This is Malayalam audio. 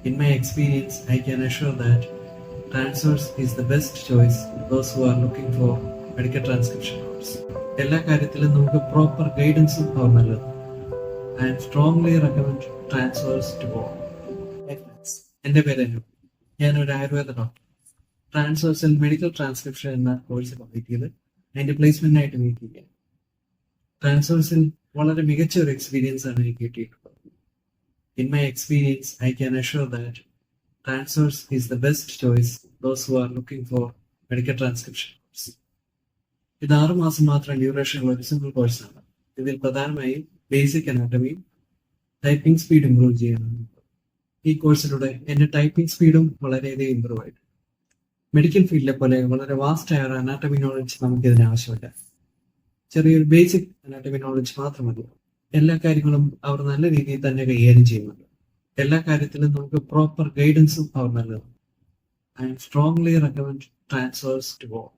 In my experience, I can assure that transverse is the best choice for those who are looking for medical transcription course. എല്ലാ കാര്യത്തിലും നമുക്ക് പ്രോപ്പർ ഗൈഡൻസും അവർ നല്ലത്. I strongly recommend transfers to all. എൻ്റെ പേര് അനു. ഞാനൊരു ആയുർവേദ ഡോക്ടർ. ട്രാൻസ്വേഴ്സിൽ മെഡിക്കൽ ട്രാൻസ്ക്രിപ്ഷൻ എന്ന കോഴ്സ് കംപ്ലീറ്റ് ചെയ്ത് അതിന്റെ പ്ലേസ്മെന്റിനായിട്ട് വെയിറ്റ് ചെയ്യാം. ട്രാൻസ്വേഴ്സിൽ വളരെ മികച്ച ഒരു എക്സ്പീരിയൻസ് ആണ് എനിക്ക് കിട്ടിയിട്ടുള്ളത്. In my experience, I can assure that transverse is the best choice for those who are looking for medical transcription course. ഇത് 6 മാസം മാത്രം ഡ്യൂറേഷൻ ഉള്ള ഒരു സിംഗിൾ കോഴ്സാണ്. ഇതിൽ പ്രധാനമായും ബേസിക് അനാട്ടമിയും ടൈപ്പിംഗ് സ്പീഡ് ഇംപ്രൂവ് ചെയ്യാനാണ്. ഈ കോഴ്സിലൂടെ എന്റെ ടൈപ്പിംഗ് സ്പീഡും വളരെയധികം ഇംപ്രൂവ് ആയിട്ട്. മെഡിക്കൽ ഫീൽഡിലെ പോലെ വളരെ വാസ്റ്റ് ആയ ഒരു അനാട്ടമി നോളജ് നമുക്ക് ഇതിന് ആവശ്യമില്ല. ചെറിയൊരു ബേസിക് അനാട്ടമി നോളജ് മാത്രം മതി. എല്ലാ കാര്യങ്ങളും അവർ നല്ല രീതിയിൽ തന്നെ കൈകാര്യം ചെയ്യുന്നുണ്ട്. എല്ലാ കാര്യത്തിലും നമുക്ക് പ്രോപ്പർ ഗൈഡൻസും അവർ നൽകുന്നു. I strongly recommend transfers to all.